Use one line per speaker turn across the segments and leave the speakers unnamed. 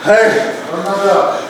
Hey,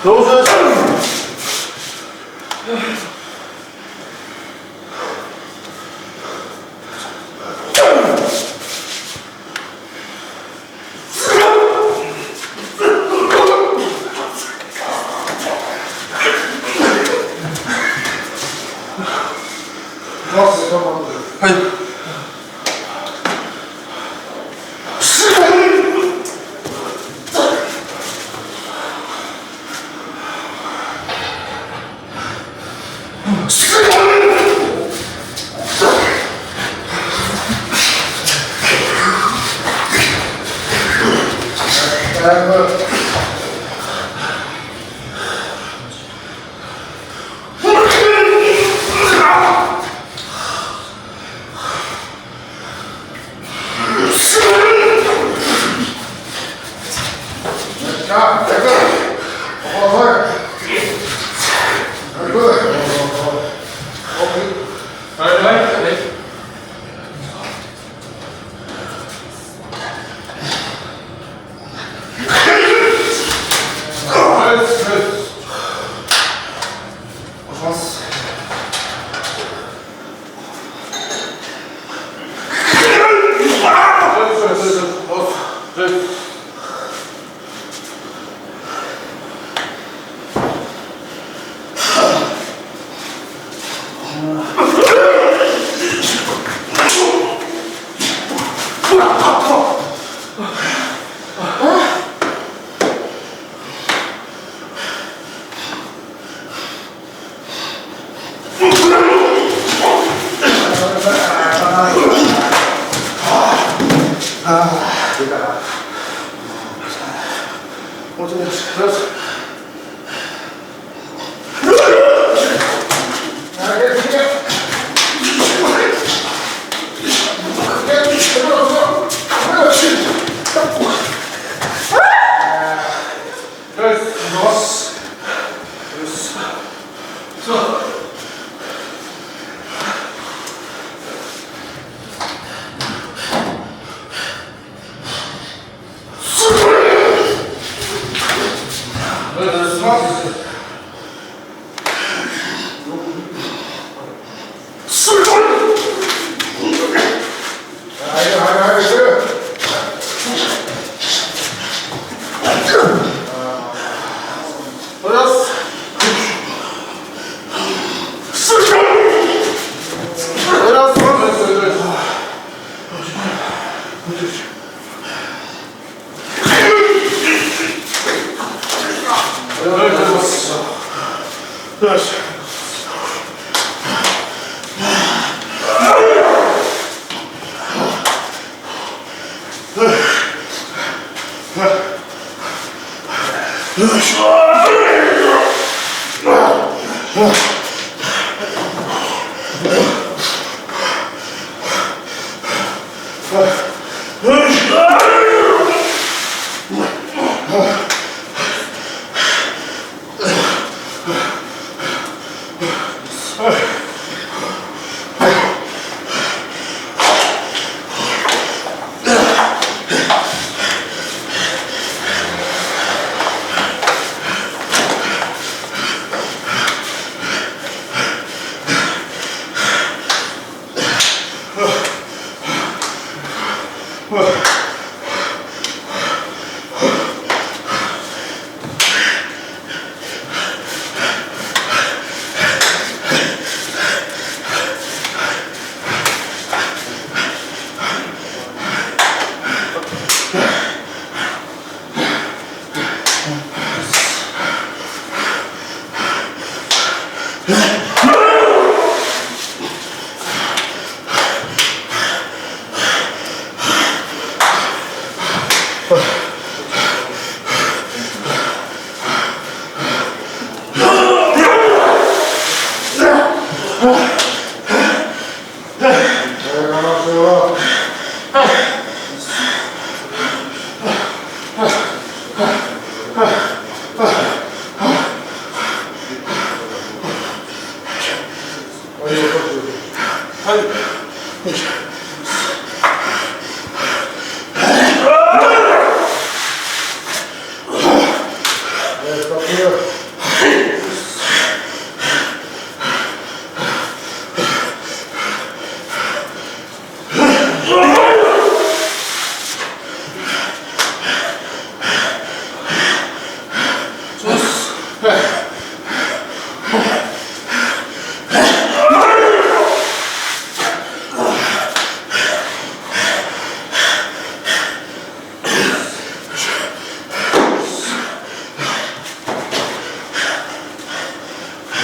どうぞ。はい。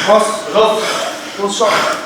ます。よっしゃ。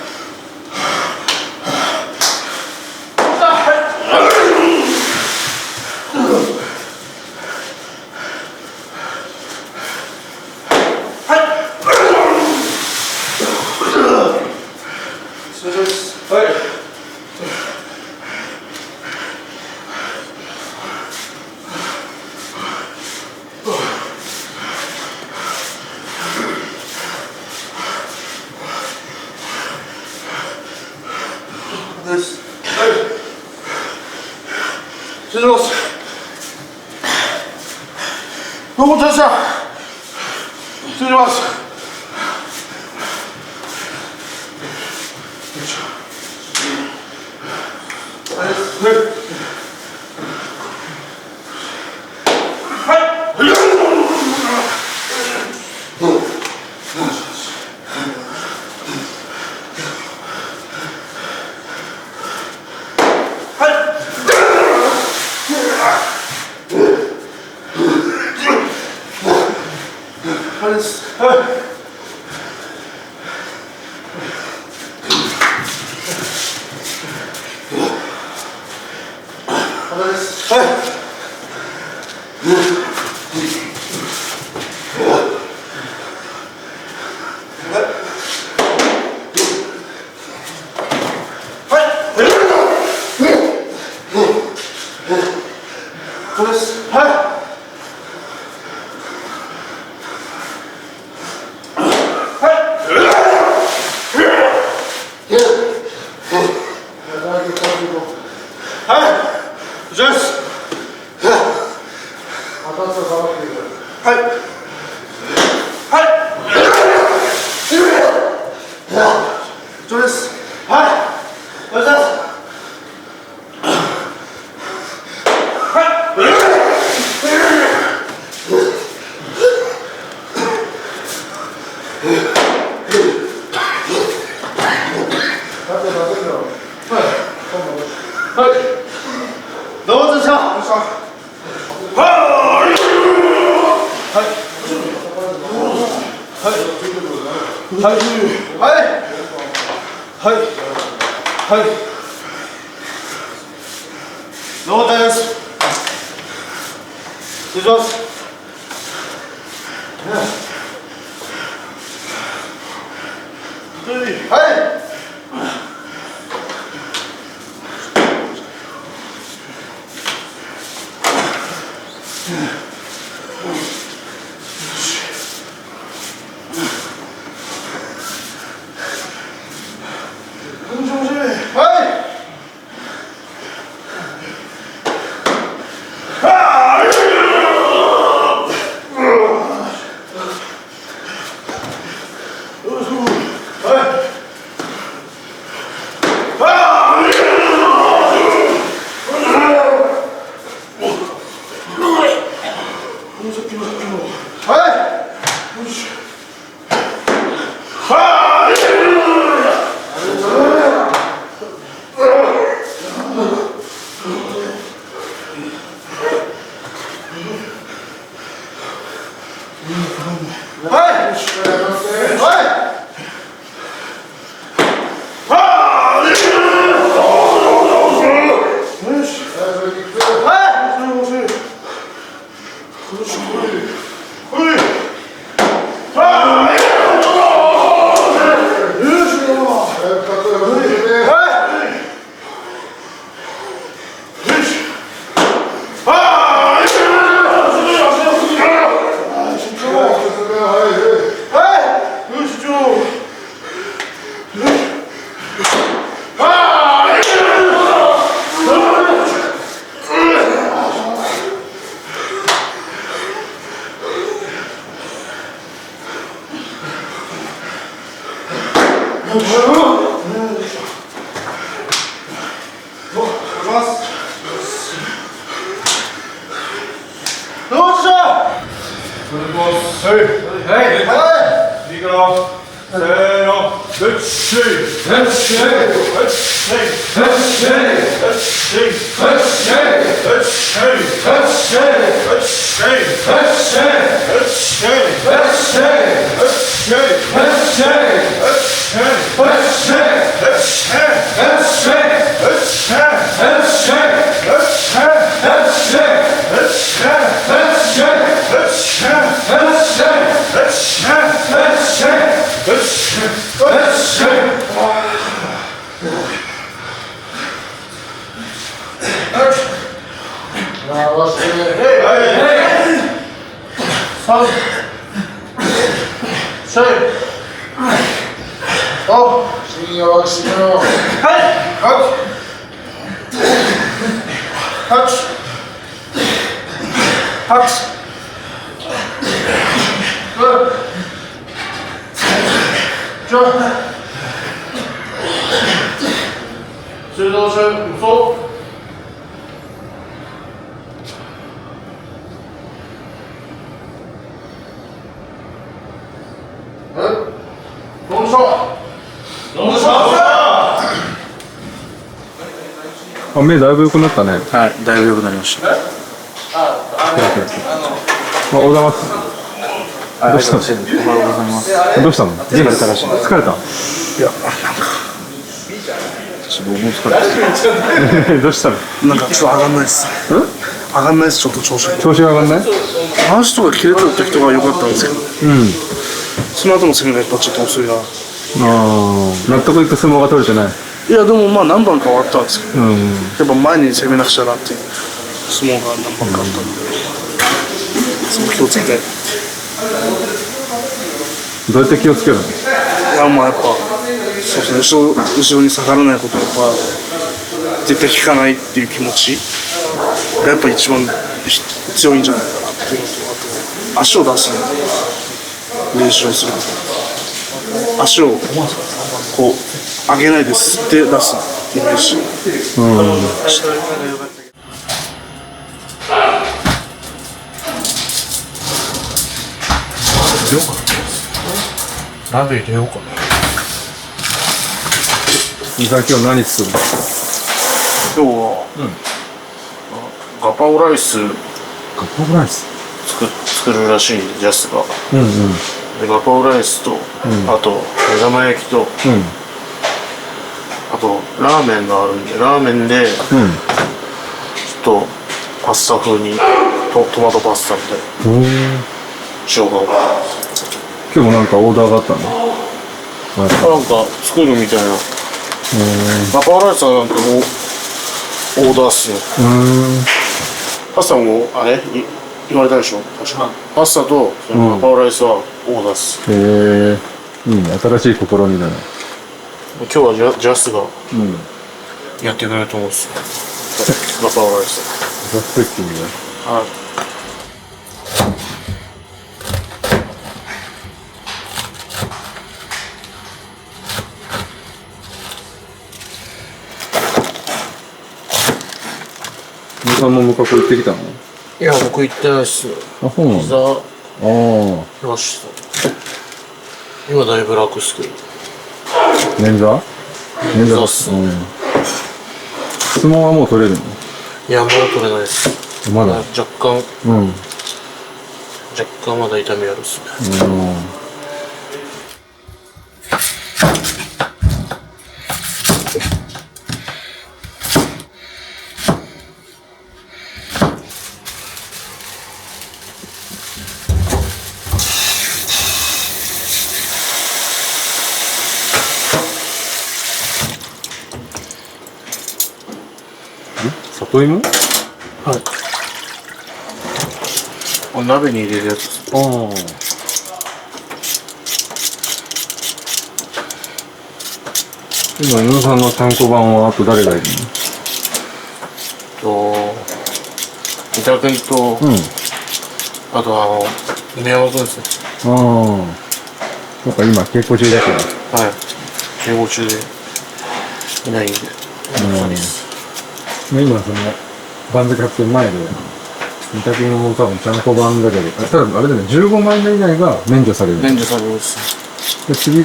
どうも、大将。失礼します。
Let's
3、4、5、深夜は締めよう。はい。8、水道水嘘。どうした
あ、目だいぶ良くなったね。
はい、だいぶ良くなりました。
あ、小田松。どうしたの？
おはようございます。
どうしたの？
疲れたらしい。
疲れた？
いや、なんかちょっと僕も疲れて
どうしたの？
なんかちょっと上がんないです。上がんないです、ちょっと調子が。
調子が上がんない？
話とか切れた時とかは良かったんですけど、その後の攻めがやっぱちょっと遅いな。
納得いく相撲が取れてない。
いや、でもまあ何番かはあったんですけど、やっぱ前に攻めなくちゃなっていう相撲が何番かあったんで、その気をつけて。
どうやって気をつけるの？
いや、まあやっぱそうですね、後ろに下がらないこととか絶対効かないっていう気持ちがやっぱ一番強いんじゃないかなっていうのと、あと足を出す練習をする。足をこう上げないで吸って出すイメージ。
鍋入れようかな。
伊沢今日何作るの？
今日は、ガパオライス
ガパオライス。
作るらしいジャスが。でガパオライスと、あと目玉焼きと、あとラーメンがあるんで、ラーメンで、ちょっとパスタ風にトマトパスタみたいな生姜を
今日もなんかオーダーがあったの？
なんか作るみたいな。ガパオライスはなんかもうオーダーっすね。パスタもあれ言われたでしょ確か。パスタとそのガパオライスはオーダーっす。
へえ、いいね、新しい試みだね。
今日はジャスがやってくれると思うんですよ。ガパオライス。
ザ・スペッキングだ。
はい。
皆さんも向こう行ってきたの？
いや、僕行ってないっすよ。
あ、そうなんだ。
膝来ました。今だいぶ楽っすけど。
捻挫
そうっす。
相撲はもう取れるの？
いや、まだ取れないっす。
まだ
若干まだ痛みあるっすね。
里芋？
はい。鍋に入れるやつです。
今、宇野さんの単行版はあと誰がいる
三田君と、あと梅山君ですね。
の？なんか今稽古中だけど。
はい。稽古中でいないんで。
今その番付発表前で三田君も多分単行版だけど、ただあれだね、15万円以内が免除される。
免除されます。
で次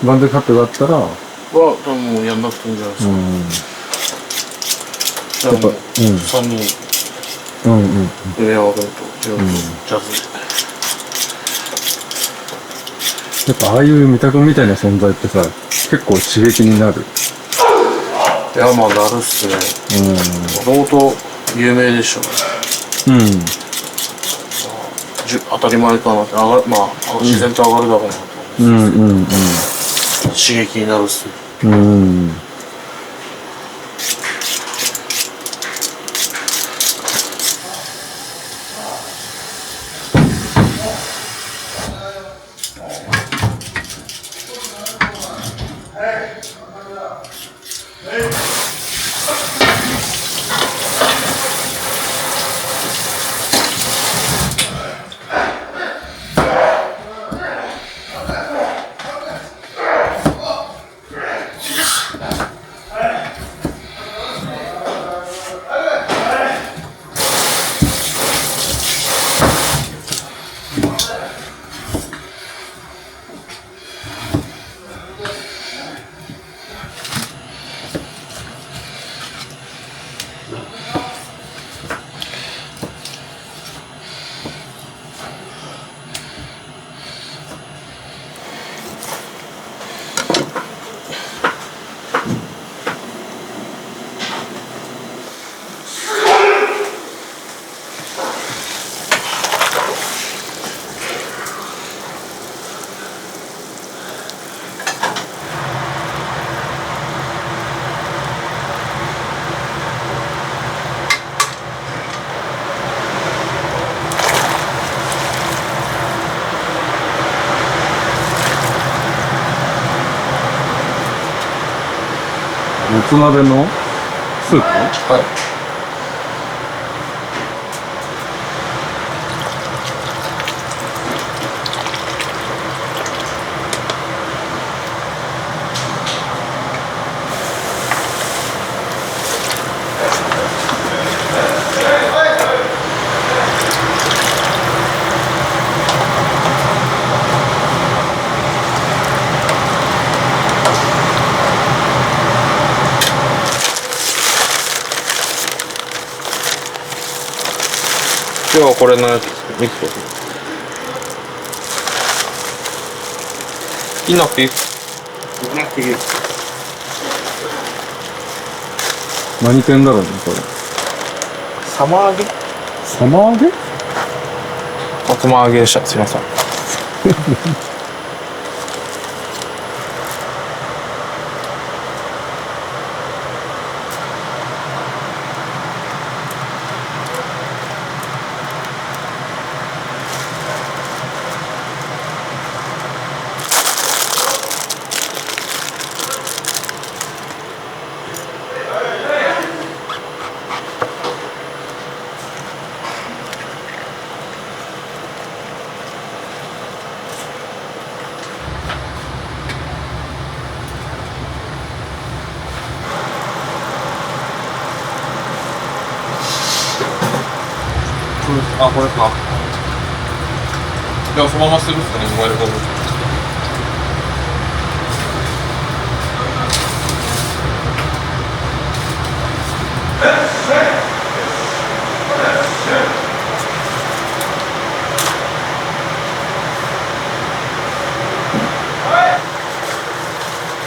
番付発表があったら
多分もうやんなくていいんじゃないですか。やっぱ3人。梅山君とジャズ
やっぱああいう三田君みたいな存在ってさ、結構刺激になる。
いや、まあなるっすね。もともと有名でしょ。当たり前かなって、まあ自然と上がるだろうなと。刺激になるっすね。
つ鍋のスープ？
はい。今日はこれのやつミックス。いいなくていい？
何店だろうね、これ。
サマー揚げ？
サマー揚げ？
サマー揚げでした。すいません。あ、これか。じゃあそのままするっすかね、モバイルホーム。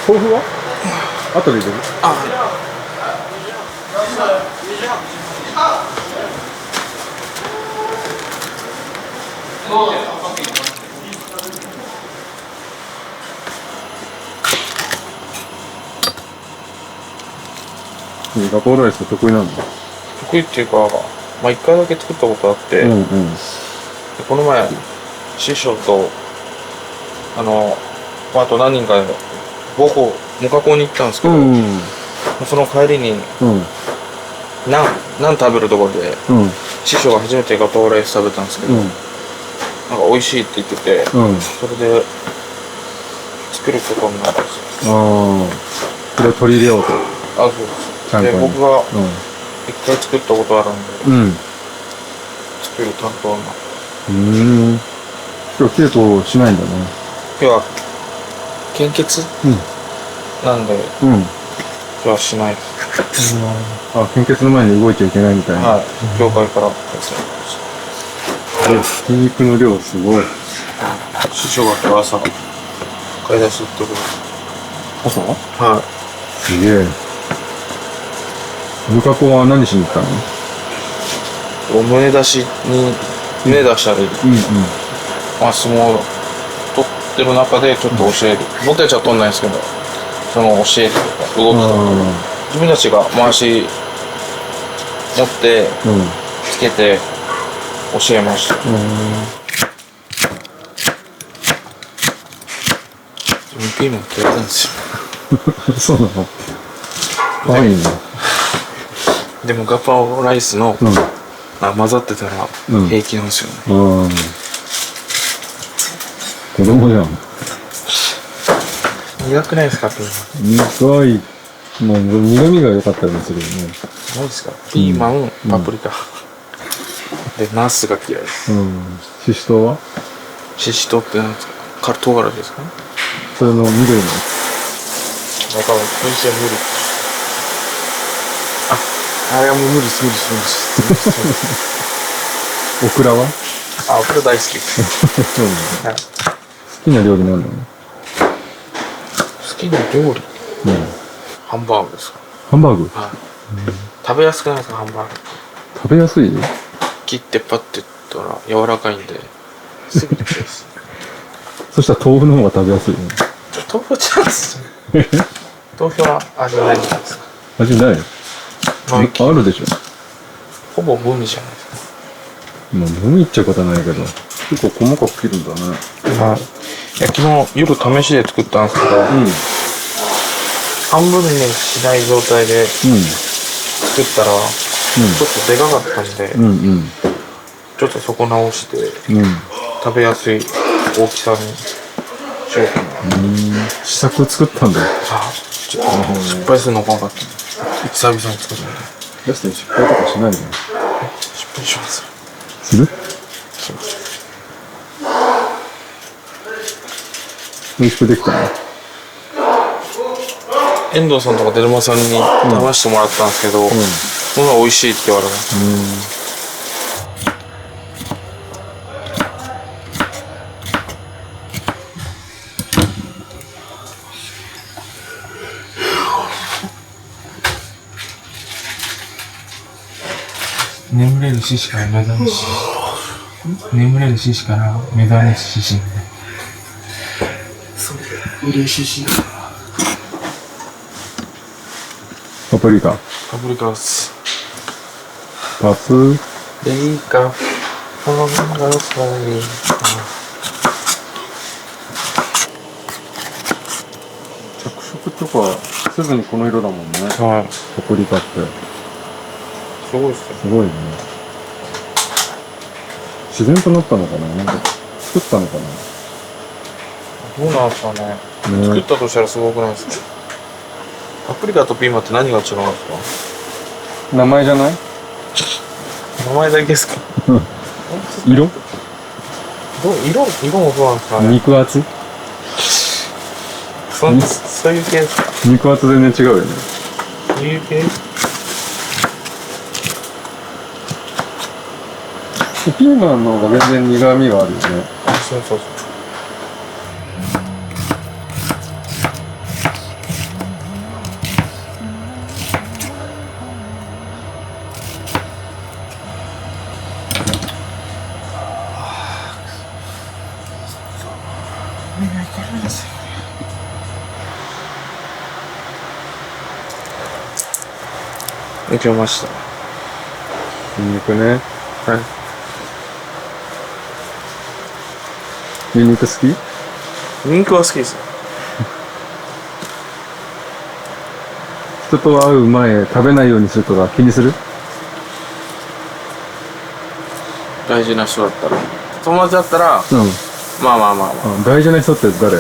豆腐は後で入れる？ガパオライス得意なんだ。
得意っていうか、まあ一回だけ作ったことあって、
うんうん。
でこの前、師匠と、あと何人かで、母校、無加工に行ったんですけど、
うん
その帰りに、
うん
ナン食べるところで、
うん
師匠が初めてガパオライス食べたんですけど、なんか美味しいって言ってて、
うん。
それで作ることになったんですよ。
ああ、それを取り入れようと。
あ、そうです。
ちゃんとね
で、僕が一回作ったことあるんで、
うん。
作る担当になって。
今日稽古しないんだね。
今日は献血
うん
なんで、
うん。
今日はしないです。
あ、献血の前に動いちゃいけないみたいな。
はい。教会からですね。
筋肉の量すごい。
師匠が今日朝、買い出し行ってくる。
朝？
はい。
すげえ。無加工は何しに行ったの？
胸出しに、胸出したり、
うん
まあ相撲を取ってる中でちょっと教える。僕たちは取んないですけど、その教えるとか、動きとか。自分たちが回し持ってつけて教えました。自分ピーマンってやるんですよ。
そうなの？可愛いね。
でもガパオライスの、混ざってたら平気なんですよね。
子供じゃん。
苦くないですか、ピーマン。
苦い。もう苦味が良かったりするよね。
何ですか？ピーマン、パプリカ。で、ナスが嫌いです。
ししとうは？
シシトウって何ですか？唐辛子ですかね？
それの緑の。
だから、噴射無理。あれはもう無理です。
オクラは？
あ、オクラ大好き。
そうなんだ。
はい。
好きな料理なんだろう？
好きな料理？ハンバーグですか？
ハンバーグ？
はい。食べやすくないですか、ハンバーグ？
食べやすい？
切ってパッていったら柔らかいんで、すぐできます。
そしたら豆腐の方が食べやすいね。
豆腐チャンス。豆腐は味ないじゃないですか。
味ない？
まあ
あるでしょ。
ほぼ無味じゃないですか。
まあ無味っちゃことはないけど、結構細かく切るんだね。
はい。いや、昨日夜試しで作ったんですけど、半分にしない状態で作ったら、ちょっとでかかったんで、ちょっとそこ直して、食べやすい大きさにしようかな。
試作作ったんだよ。
ちょっと失敗するの怖かった。久々に作るんで。
ラストに失敗とかしないの？
失敗します。
する？
します。
美味しくできたの？
遠藤さんとかデルマさんに試してもらったんですけど、ものは美味しいって言われました。
眠れる獅子から目覚めし、眠れる獅子から目覚めし獅子。
嬉しいし。
パプリカ。
パプリカです。
パプ
リカ、ほんがさい。
着色とかせずにこの色だもんね。
はい。
パプリカって。
すごいっすね。
すごいね。自然となったのかな、なんか作ったのかな。
どうなんですかね。作ったとしたらすごくないですか。パプリカとピーマンって何が違うんですか。
名前じゃない？
名前だけですか。
色？
色もそうなんですかね。
肉厚？
そういう系ですか。
肉厚全然違うよね。
そういう系？
ピーマンの方が全然苦味があるよね。
そうそうそう。できました。
ニンニクね。
はい。
ニンニク好き？
ニンニクは好きです。
人と会う前食べないようにするとか気にする？
大事な人だったら。友達だったら、まあ。
大事な人って誰？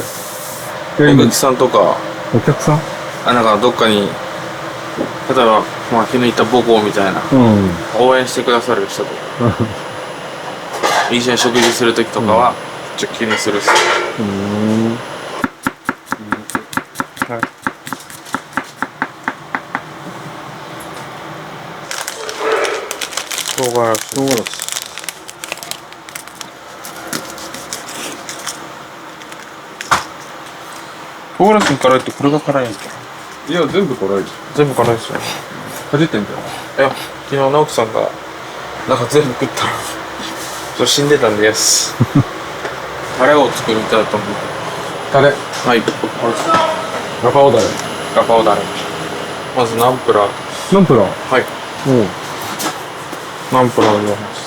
お客さんとか、
お客さん？
なんかどっかに、例えば、気の入った母校みたいな、応援してくださる人とか、一緒に食事するときとかは、ちょっと気にするっす。はい。唐辛子。唐辛子に辛いってこれが辛いんですか。
いや、全部辛い。
全部辛いですよね。
かじってみたよ。
いや、昨日直樹さんがなんか全部食ったら死んでたんです。タレを作りたいと思う。
タレ。
はい。
ガパオダレ。
ガパオダレ。まずナンプラー。
ナンプラー。
はい。ナンプラーを入れます。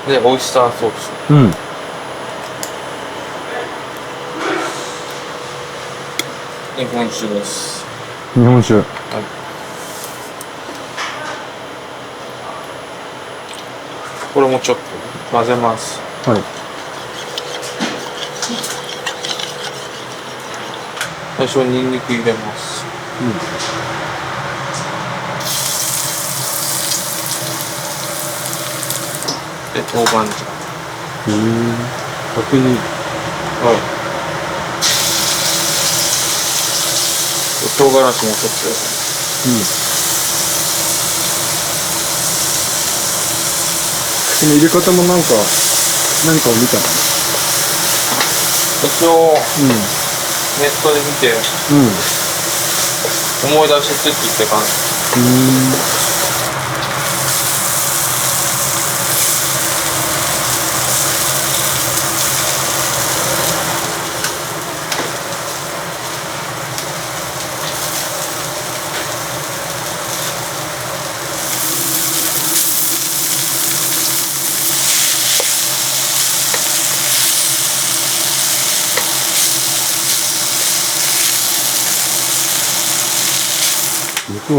で、オイスターソース。日本酒です。
日本酒。はい。
これもちょっと混ぜます。
はい。
最初にニンニク入れます。で、豆板醤。
角煮。
はい。唐辛子もちょっと。
この入れ方もなんか、何かを見たの？
一応、ネットで見て、思い出してって感じ。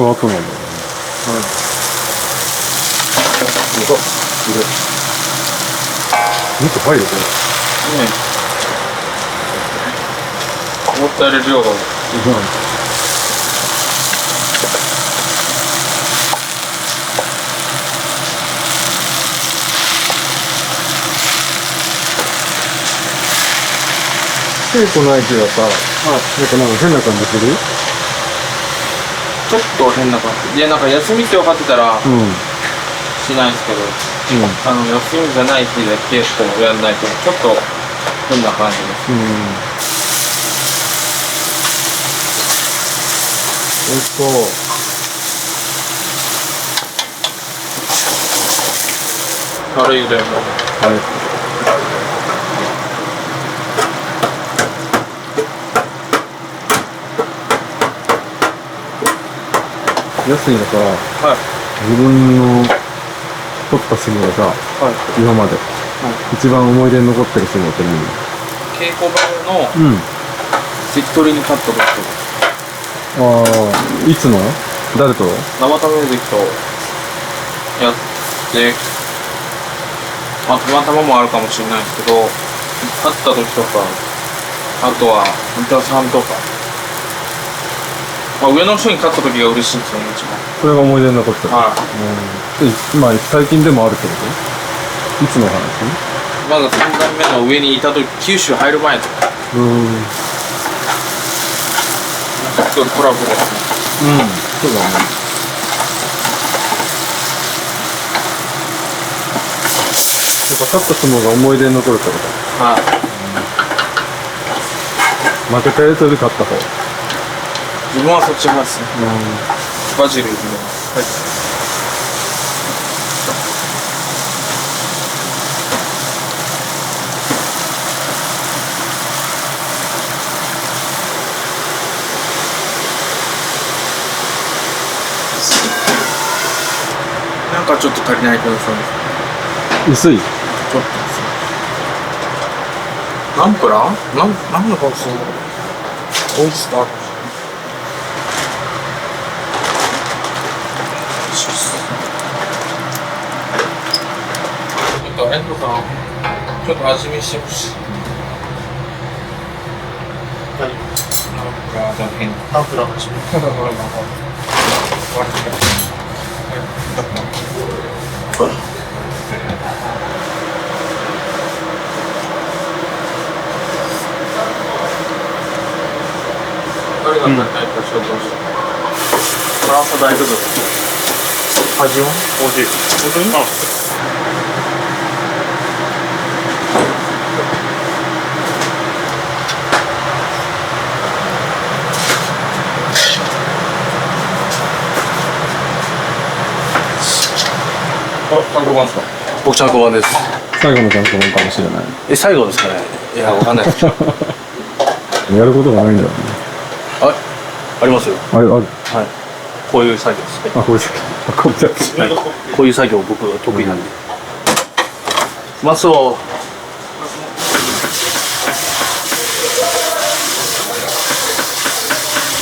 ぐ後なんだよね。肉入るね。
思ったより量が多い。
稽古ない日はさ、なんか変な感じする？
ちょっと変な感じ。いや、なんか休みって分かってたら、しないですけど、休みじゃない日で稽古をやらないと、ちょっと変な感じです。軽い茹でも。
安いのさ、
はい。
自分の取った相撲がさ、今まで、一番思い出に残ってる相撲って何？
稽古場の関取に勝った時とか、
ああ、いつの？誰と？
生田ミュージックとやって、たまたまもあるかもしれないですけど、勝った時とか、あとは三田さんとか、上の人に勝った時が嬉しいんですよね、一番。
それが思い出に残ってる。まあ最近でもあるってこと？いつの話？
まだ3段目の上にいた時、九州入る前とか、ちょっとコラボですね。
そうだね。やっぱ勝った相撲が思い出に残るってこと？
はい。
負けたやつより勝った方。
自分はそっち派ですね。バジル入れます。なんかちょっと足りない気がするんです。
薄い。
ちょっとですね。ナンプラー？なんのかするの？オイスター。遠藤さん、ちょっと味見してほしい。ナンプラーじゃ変。ナンプラーの味見。誰が何かしようとして。フランス大部分。味は？美味しい。本当に？単行版ですか？僕単行版です。
最後の単行版かもしれない。
最後ですかね？いや、わかんないです。
やることがないんだよね。
ありますよ。
ある。
はい。こういう作業ですね。
こういう作業。
こういう作業僕が得意なんで。マスを。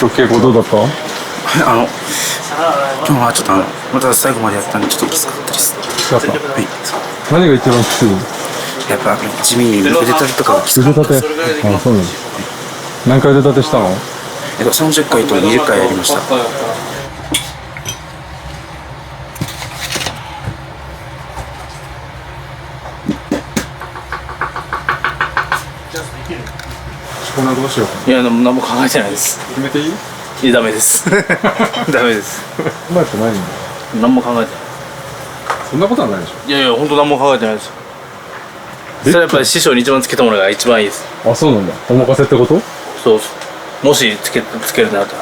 今日稽古どうだった？
今日はちょっとまた最後までやったんでちょっときつかったです。
きつかった。
はい。
何が一番きつい？
やっぱ地味に腕立てとかがきつかった
腕立て？あ、そうなの。何回腕立てしたの
？30回と20回やりました。
こんなどうしようか
いや、何も考えてないです。
決めていい？
いや、ダメです。ダメです。
考えてないんだ。
何も考えてない。
そんなことはないでしょ。
いやいや、本当何も考えてないです。それはやっぱり師匠に一番つけたものが一番いいです。
あ、そうなんだ。お任せってこと？
そうそう。もしつけるならと。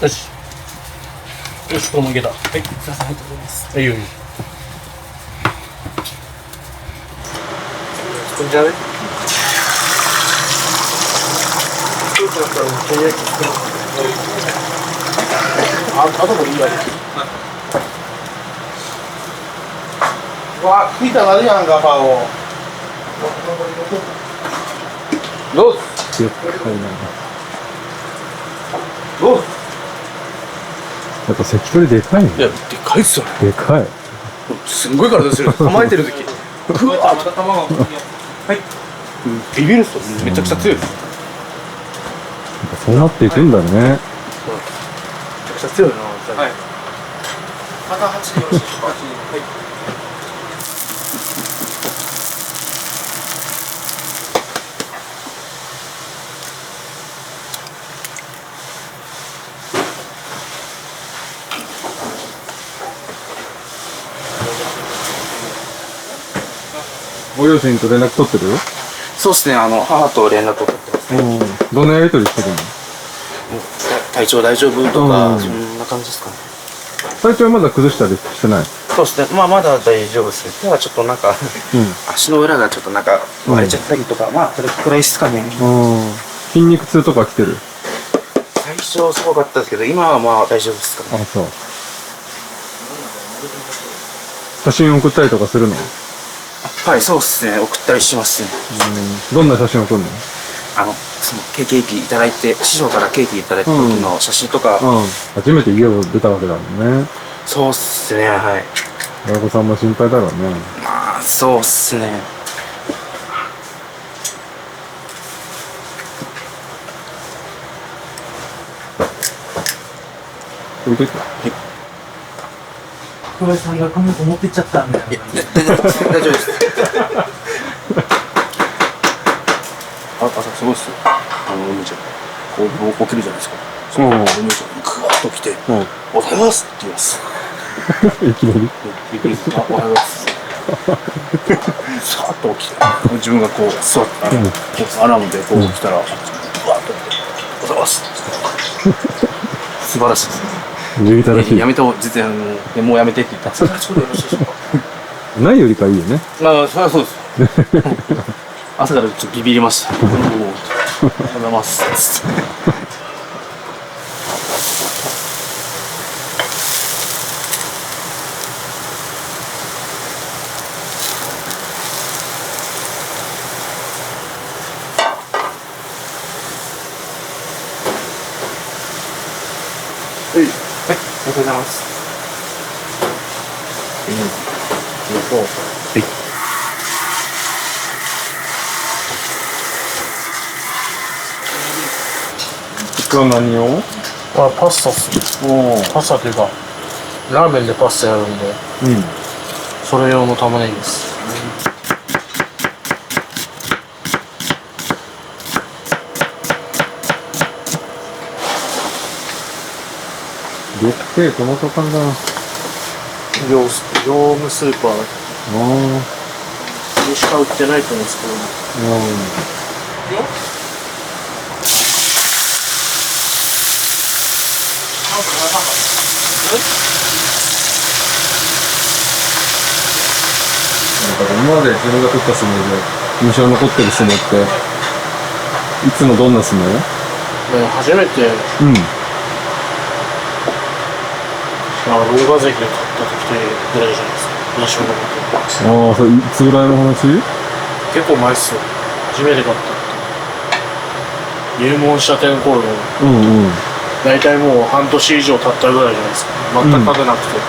よし。よし、この毛だ。はい。すいません、ありがとうございます。はい、いいよ。こんにちはね。あともいいわ。わ、食いたなるやんか、パオ。どう？
強くないな。やっぱ関取でかいね。
いや、でかいっすよね。
でかい。
すんごい体ですよ。構えてる時。グワーッと。はい。ビビるっすよ。めちゃくちゃ強いです。
そうなっていくんだね。
めちゃくちゃ強いな。はい。
また8でよろしいでしょうか。はい。
ご両親と連絡取ってる？
そうですね、母と連絡を取ってます。
どんなやりとりしてるの？
体調大丈夫と
う
か、
ん
そんな感じですかね。
体調はまだ崩したりしてない？
そうですね、まだ大丈夫ですね。ただちょっとなんか、足の裏がちょっとなんか割れちゃったりとか、まあ、それくらいですかね。
筋肉痛とか来てる？
最初すごかったですけど、今はまあ大丈夫ですかね。
あ、そう。写真送ったりとかするの？
はい、そうですね、送ったりしますね。
どんな写真送るの？
そのケーキいただいて、師匠からケーキいただいた時の写真とか、
初めて家を出たわけだもんね。
そうっすね、はい。
親御さんも心配だろうね。
まあ、そうっすね。
置いといて。
小林さんが紙持ってっちゃったみたいな。大丈夫です。
朝すごいっすよ。梅ちゃん。こう起きるじゃないですか。その梅ちゃんにグワッと来て、おはようございますって言います。
いきなり。
びっくりする。おはようございます。さーっと起きて、自分がこう座ってアラームでこう起きたら、グワッと起きて、おはようございます。素晴らしいです。
礼儀正しい。
やめて、絶対もうやめてって言ったんですよ。それよろしいでしょうか。
ないよりかいいよね。
まあ、それはそうです。朝からちょっとビビりました。おはようございます。
ありがとうございます。
今日何を？
パスタっすね。パスタというか、ラーメンでパスタやるんで、それ用の玉ねぎです。
でっけえトマト缶だな。
業務スーパーにしか売ってないと思うんですけど、
今まで自分が取った相撲で印象に残ってる相撲っていつもどんな相撲？
初めてローガ関で勝った時ぐらいじゃないですか。印象に残ってる。
ああ、それいつぐらいの話？
結構前っすよ。初めて勝ったって。入門したての頃の、大体もう半年以上経ったぐらいじゃないですか。全く勝てなくて。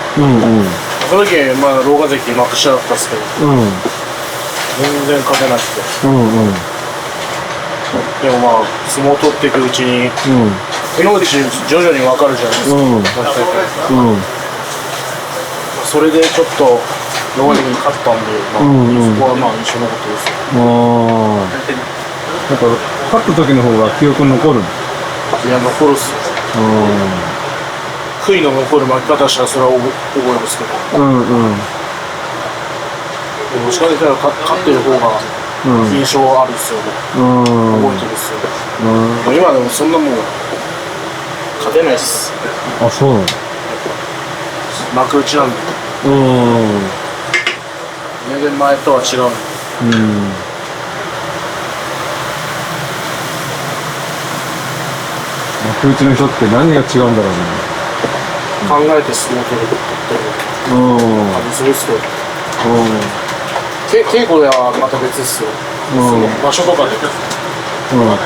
その時、まあ、ローガ関幕下だったんですけど、全然勝てなくて。でもまあ、相撲取っていくうちに、手の内徐々に分かるじゃないですか。それでちょっと、ローガ関に勝ったんで、まあ、そこはまあ、印象のことですよ。
やっぱ勝った時の方が記憶に残るの？
いや、残るっすよ。悔いの残る巻き方したらそれは覚えますけど。でもしかしたら勝ってる方が印象あるっすよ、覚えてるっすよ。今でもそんなもん勝てないっす。
あ、そうなの？
幕内なんで。全然前とは違う。
幕内の人って何が違うんだろうね。
考えて相撲取るってすごいっすよ。稽古ではまた別ですよ。場所とかで、まあ、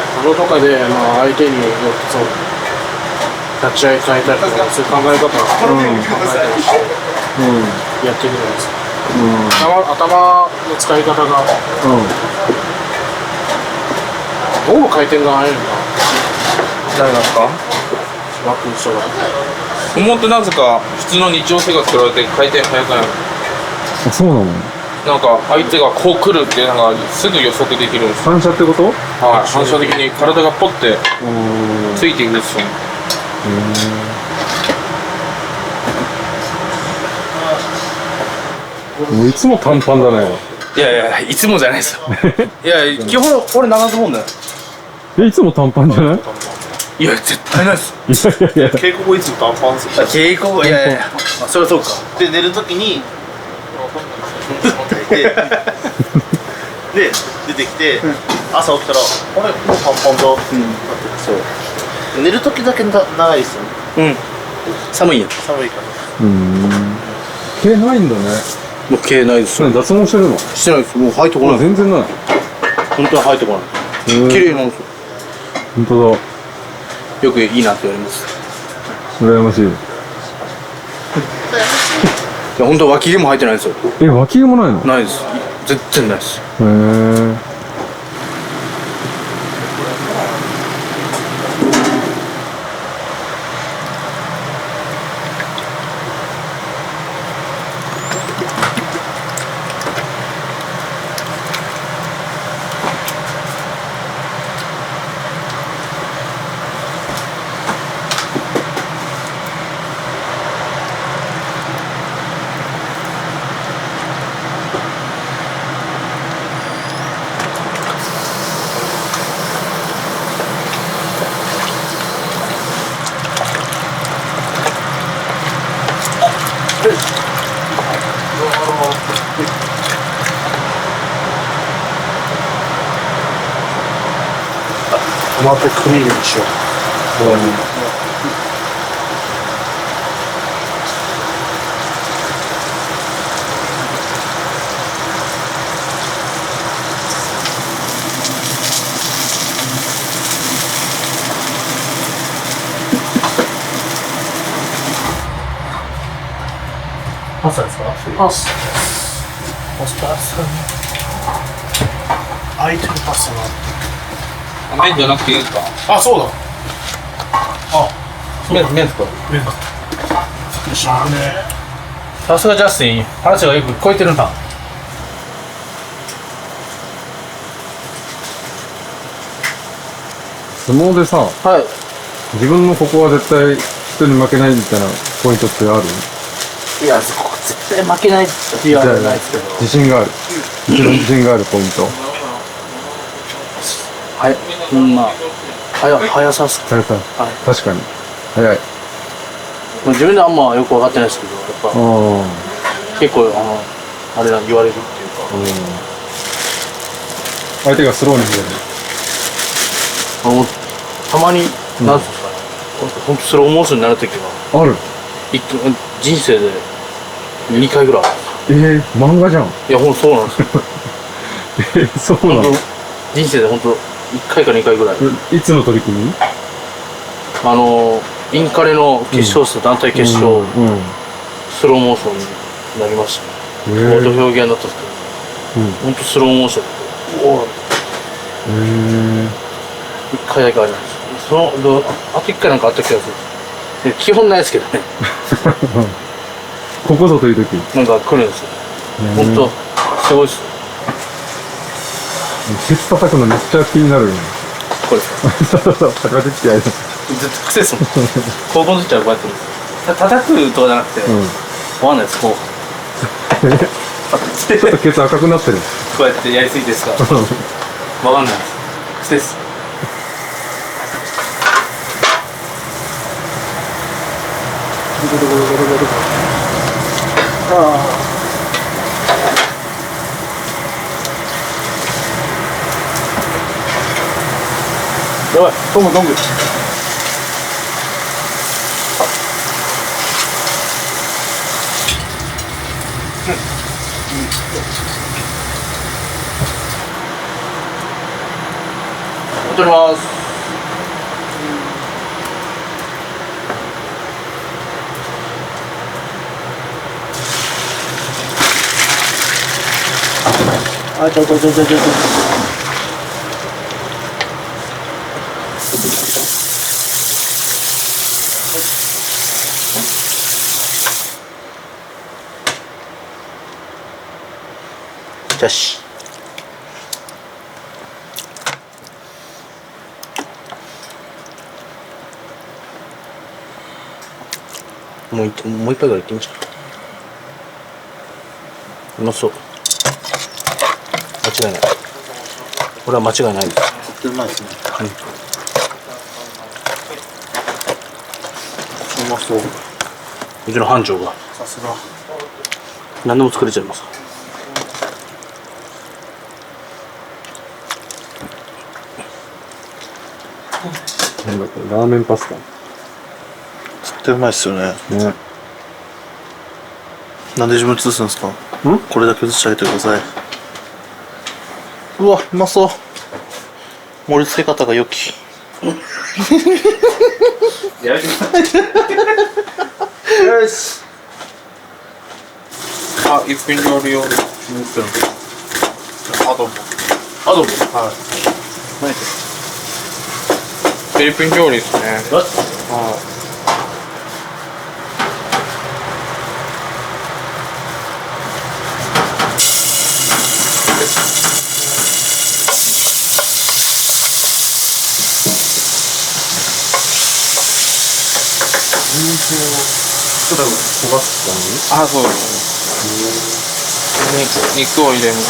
相手によって立ち合い変えたりとか、そういう考え方を考えたりしてやってみるんですよ。頭の使い方がどう回転が速いのか
誰なんですか？
枠の人が
思ってなぜか普通の日常生活比べて回転速くなる。
あ、そうなの？
なんか相手がこう来るってなんかすぐ予測できるんですよ。
反射ってこと？
はい、反射的に体がポッてついていくんですよ。
もういつも短パンだね。
いやいや、いつもじゃないですよ。いや、基本俺長ズボンだよ。
いつも短パンじゃない？
いや、絶対ないですよ。
いやいやいや。
警告いつも短パンする。
稽古、いやいや、それはそうか。
で寝るときにで出てきて、朝起きたらあれもう短パンだ、そう寝るときだけ長いですよね。
寒いよ。
寒いから。
毛ないんだね。
もう毛ないですよ。
脱毛してるの？
してないです。もう生えてこない。
全然ない。
本当は生えてこない。綺麗なんですよ。
本当だ。
よくいいなって言われます。
羨ましい。
いや、本当は脇毛も生えてないですよ。
え、脇毛もないの？
ないです。全然ないです。
へえ。
またクリームにしよう。パスタですか？パスタ空いてるパスタな。
麺じゃなくていいですか？
あ、そうだ。
麺ですか？
麺だ。よし、あるね。
さすがジャスティン、話がよく聞こえてるな。
相撲でさ、
はい
自分のここは絶対人に負けないみたいなポイントってある？
いやそこ絶対負けないって言われないですけど、
自信がある。一番自信があるポイント。
まあ速さっすか。
速さ。確かに。速い。
自分であんまよく分かってないですけど、やっぱ結構あれだ言われるっていうか、
相手がスローに見える。
たまに、なんですかね、ほんとスローモーションになるときは
ある。
人生で2回ぐらいある。
漫画じゃん。
いやほんとそうなんですよ。
そうなの？
人生でほんと1回か2回ぐらい。
いつの取り組み？
インカレの決勝戦、団体決勝、スローモーションになりましたね。土俵際になったんですけど、ほんとスローモーションで、おお1回だけあります。あと1回なんかあった気がする。基本ないですけどね。
ここぞという時
なんか来るんですよ。ほんとすごいっす。
ケツ叩くのめっちゃ気になるよね。
これですか？
叩くってやる。
ずっと癖ですもん。高校の時はこうやってるんです。叩くとかじゃなくて、わかんないです。こう
ちょっとケツ赤くなってる。
こうやってやりすぎですか？わかんないです。癖です。やばい、トム。取ります。
あ、ちょ。
よし。もう一杯ぐらいいってみちゃう。うまそう。間違いない。これは間違いないです。
うまいですね。うまそう。
うちの班長が
さすが。
何でも作れちゃいます。
なんだこれ、ラーメンパスタ。
絶対うまいっすよね。
ね。
なんで自分映すんですか？これだけ映してあげてください。うわ、うまそう。盛り付け方が良き。
やめて。
よし。
あ、一品料理用で。アドボ。
アドボ。
はい。
何ですか？
フィリピン料理ですね。
は
あ、そうです。肉を入れます。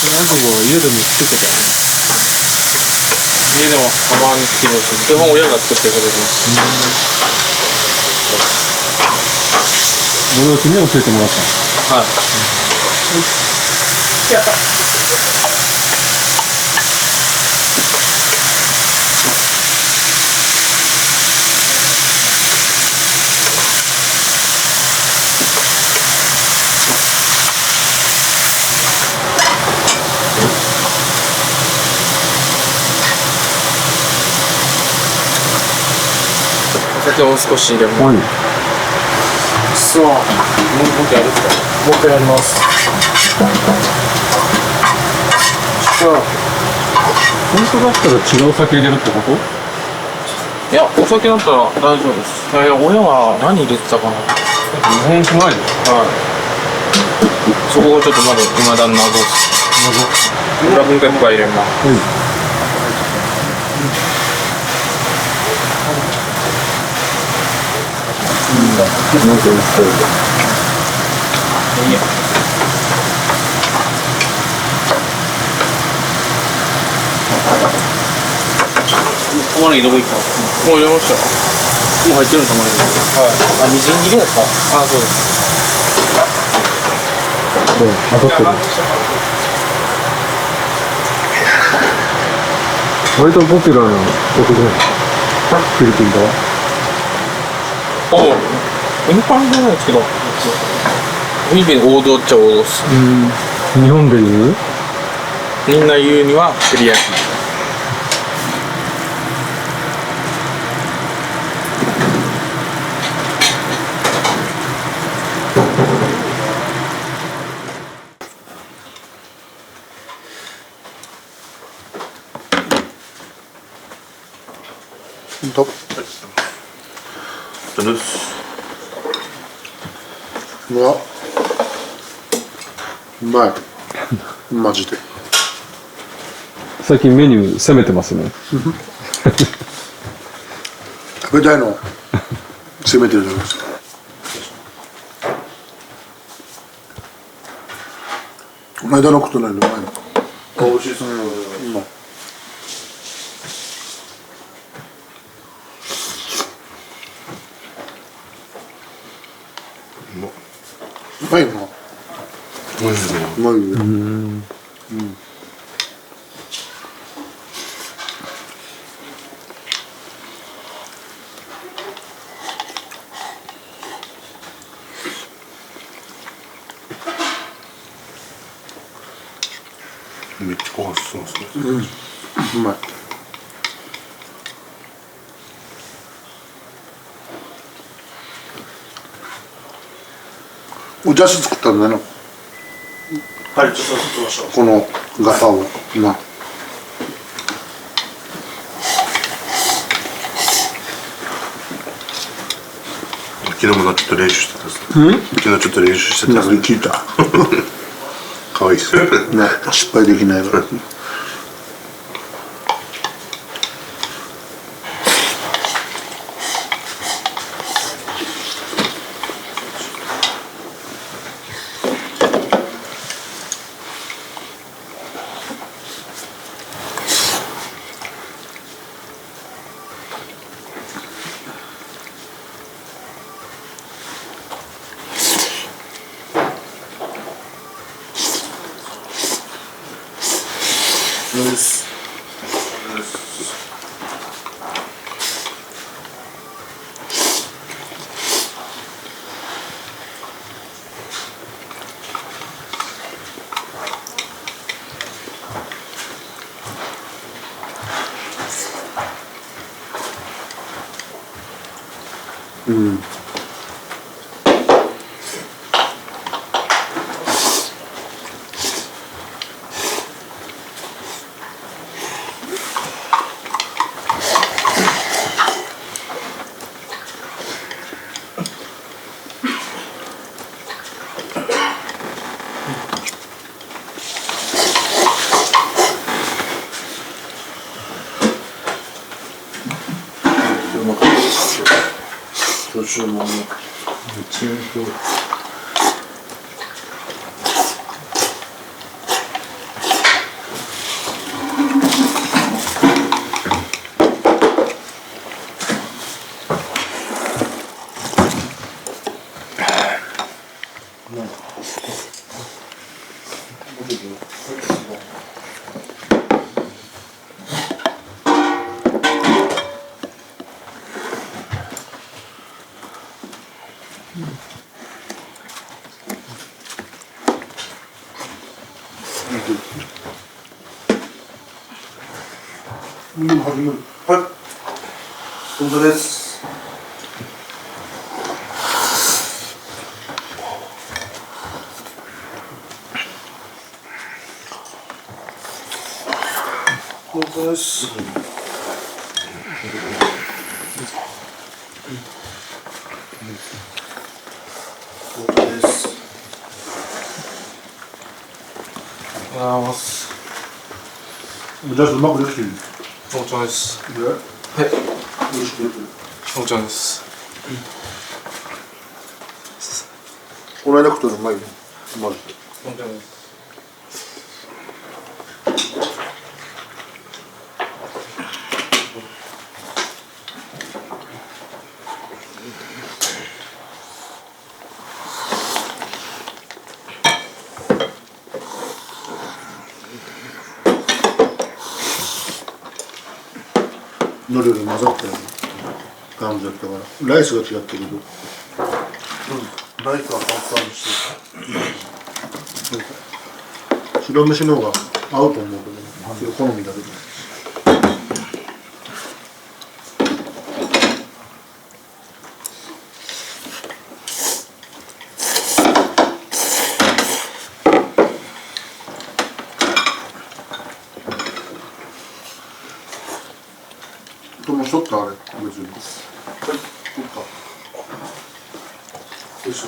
アドボは家でも作ってたよね。
家でもたまに作ります。基本親が作ってくれる。
俺は君に教えてもらった
はい。お酒を少し入れます。
はい。
そう。
もう一回やるんですか？
もう一回やります。
本当だったら違う酒入れるってこと？
いや、お酒だったら大丈夫です。いや、親は何入れてたかな。
日本酒前で。
はい。そこがちょっとまだ未だに謎です。ブラックペッパー入れます。
玉ねぎどこ行ったの？
もう入れましたよ。
もう入ってるの玉ねぎ。
はい。
あ、みじん切りですか？
あ、そうです。
当たってる。割とポピュラーなことで、フィリピンでは。
一般じゃないですけど、フィリピン王道っちゃ王道っす。
日本でいう
みんな言うには照り焼き。
と。うわ。うまい。マジで。
最近メニュー攻めてますね。
食べたいの。攻めてるじゃないですか。この間のことないのうまいの。
美味しいですね。
うまい。うまいな。
美味しいですね。
うまいよね。
めっちゃご飯進みますね。
うまい。お茶室作ったんだよ
はい、ちょっと作ってました。
このガパをな。
昨日もちょっと練習してたんです。昨日ちょっと練習してたんです。
聞いた。
可愛いですね。
失敗できないから。途中も
はい、本当です。本当です。本当です。
じゃあうまくできてる。
もちろんです。
で、
はい。
美味しくできてる。
もちろんです。
この間食ったのうまいよ。マジで。
もちろんです。
のりより混ざったような感じだったから、ライスが違ったけど、
ライトはパンパンにして
白飯の方が合うと思うけどね、それ好みだけど。もうしとったあれ別に。はい、取った。よいしょ。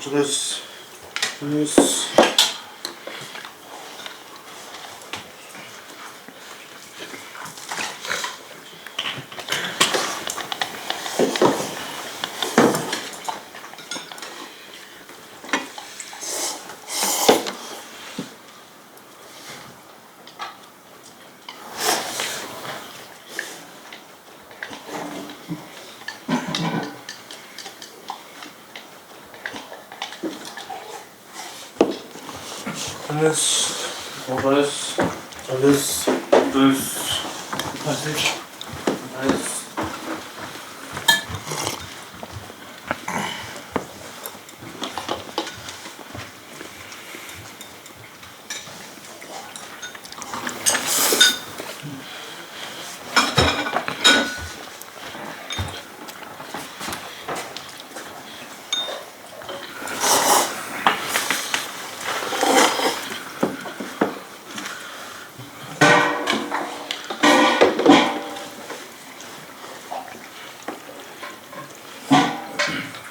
そうです。そうです。です。お疲れです。お疲れです。お疲れです。お疲れです。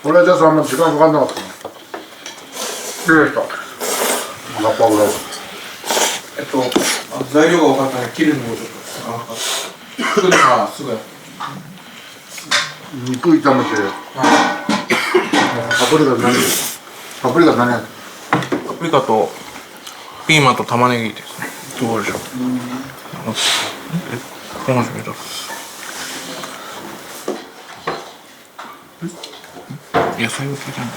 これじゃあんま時間かかんなかったね。どうでした？何パーぐらい？
材料が分かったら切るのもちょっと作るのがすぐやった。
肉炒めて、パプリカ何？パプリカ何やった？
パプリカとピーマンと玉ねぎですね。どうでしょう。この人見た。野菜をつけたんだ。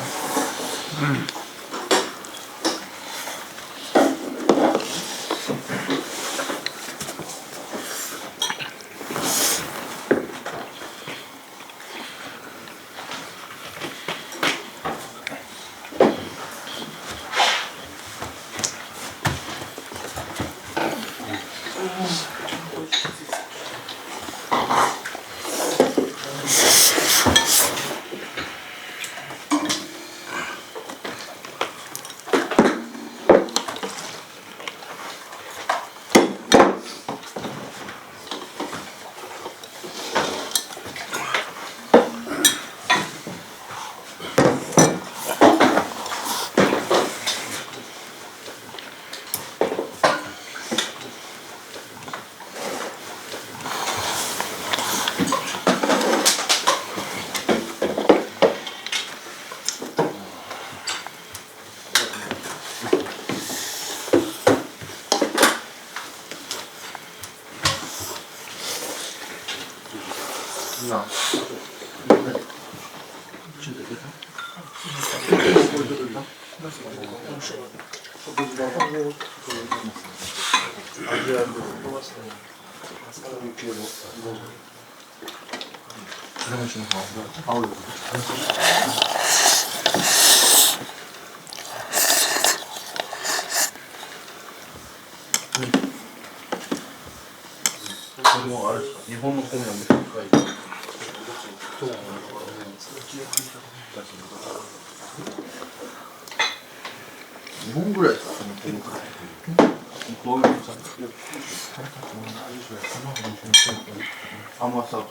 日本の米なんで
2本ぐらいですか？
甘さとか。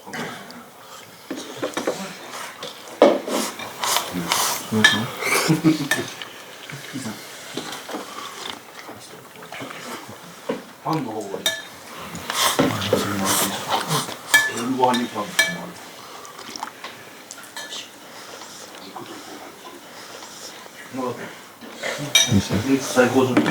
パンの方がいい。夜ご飯にパンもある。最高じゃない。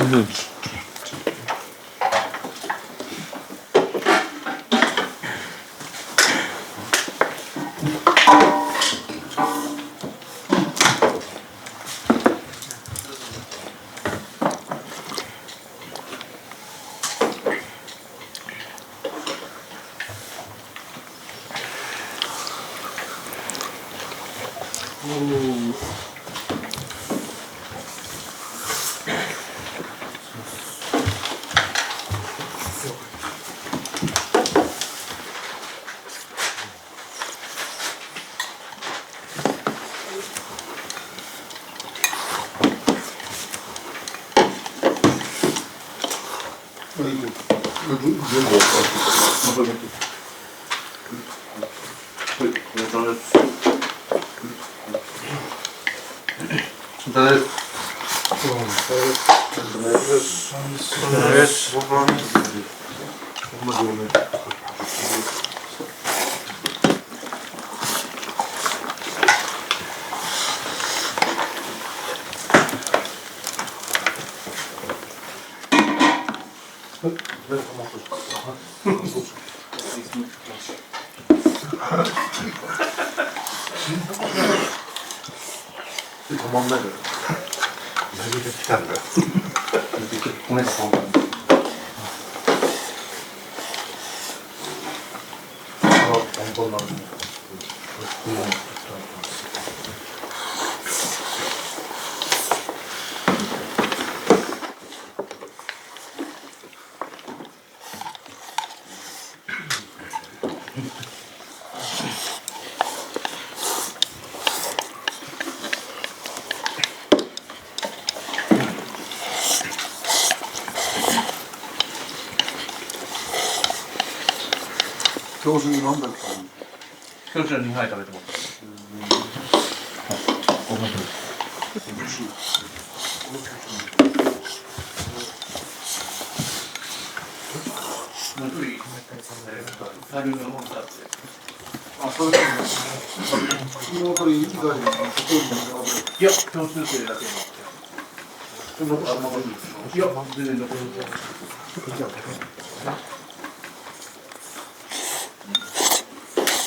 止まんないから何が来たんだよごめんなさい本当なんだ教授に何だっけ
教授の2杯食べてもらった。
あ、そういうことね。以外に
いや、教習生だけの。いや、全然残る。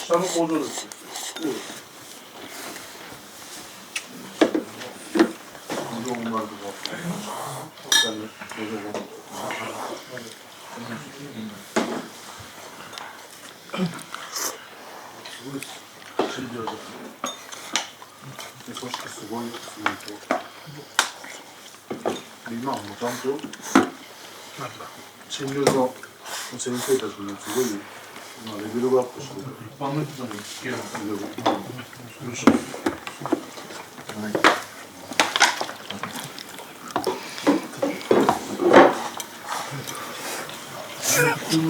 下の工場ですよ。
そしてすごい今はもうちゃんと診療所の先生たちもすごい今レベルがアップしてる。
一般の人も聞ける。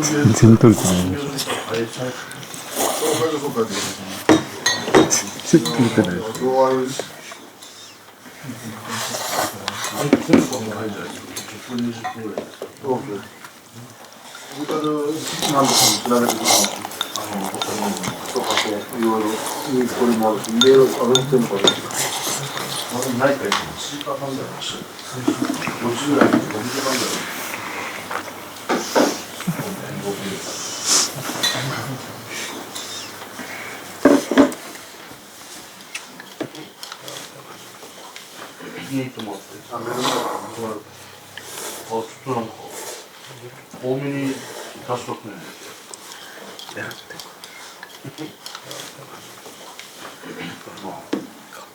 全然取れてない。全然取れてない。
なんとかに比べてとかいろいろこれもあるし、いろいろ上がってるのかな。ないか1時間半ぐらい4時ぐらい、5時間ぐらい。
いいと思って。あ、ちょっとなんか多めに出しとくね。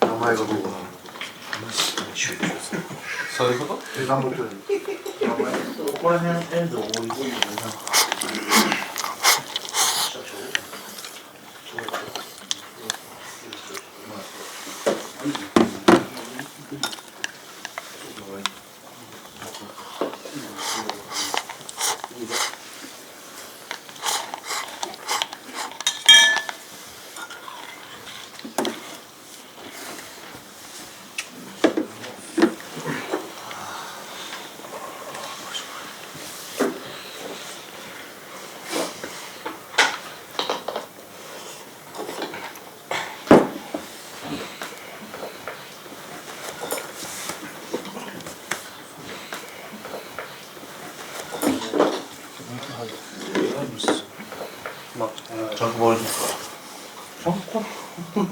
名前がどうかな。
そういうこと？
ここら辺エンド多い多いよね。
ちゃんと悪いですか？ちゃんとめ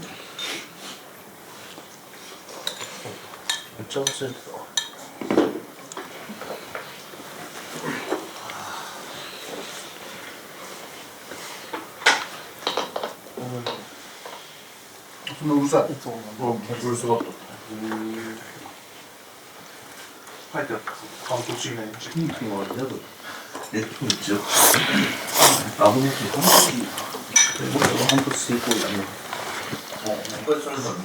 っちゃ忘れてた。
そんなうるさい。
うるさかった。
書いてあった。半年以内に。
一応あぶねえ本当に本当成功だね。これそれぞれ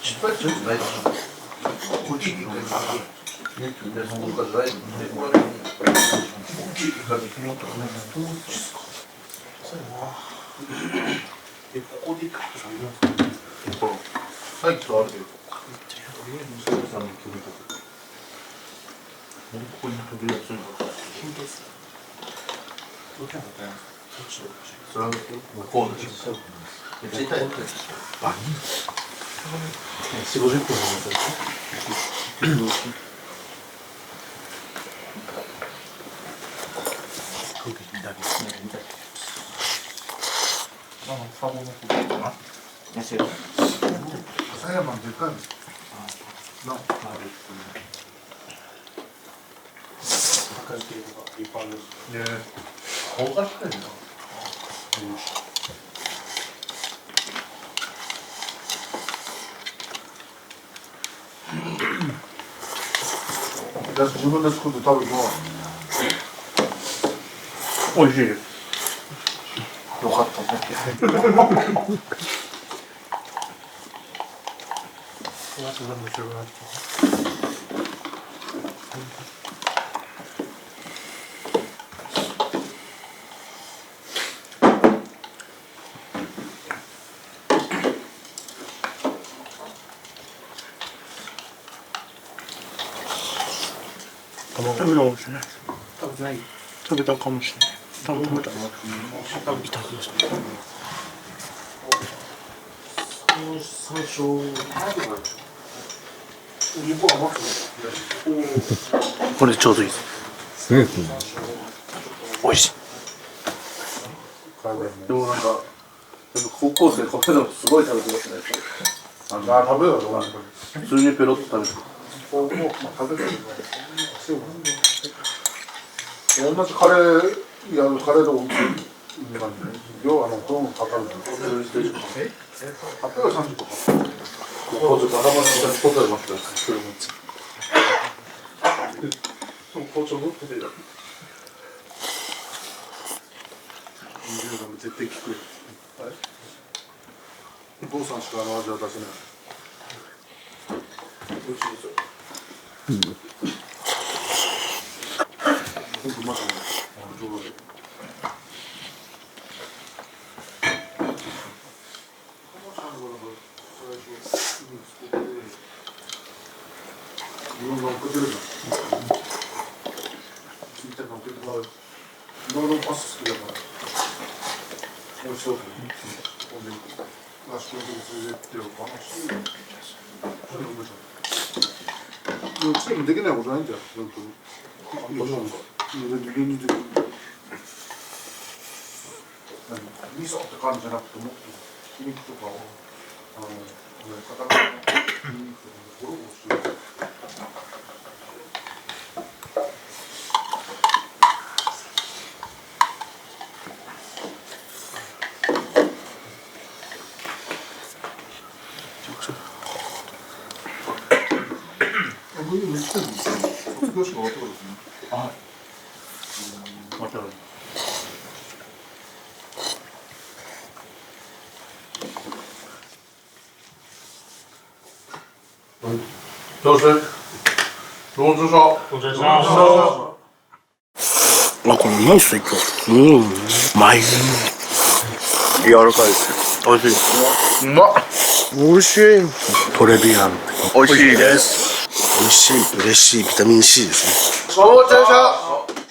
失敗ちょっとないでしょ。こっちに行くね。でその他じゃないでこれこっち行くから決まったね。どうですか。そうやな。ここで行くとさ。
はい、とあるけど。サヤマンでっかいの。な。顔が低いな。自分で作って食べるのは
美味しいです。
よかったね。
食べたかもしれない。食べたかもしれない。多分食べた。いただきました。
最初
これちょうどいいです。
すごいですね。
美味しい。
でもなんか高校生これでもすごい食べてますね。食べたと
普通にペロッと食べてる。
食べてる。同じカレーカレーと量はどんどんかかるんだけど。830とか。ここでバラバラにポテト待ってる。それも。包丁持ってて。絶対効くよ。お父さんしかあの味は出せない。美味しいですよ。本当うまくない。いろんなのかけるじゃん。聞いたのかけてもらう。今のパス好きだから。美味しそうだね。合宿の時連れてってよ。チームできないことないんだよ。本当に。現実的に。味噌って感じじゃなくてもっとひき肉とかを固めてひき肉とかゴロゴロしてる。卒業式終わったことですね。
はい。また。
教師、ローズ社。お願いします。
あ、これうまいっすね、今日。うまい。柔らかいですよ。美味しい。うまっ。美味しい。トレビアン。美味しいです。美味しい、嬉しい、ビタミン C ですね。
お疲れ様でした。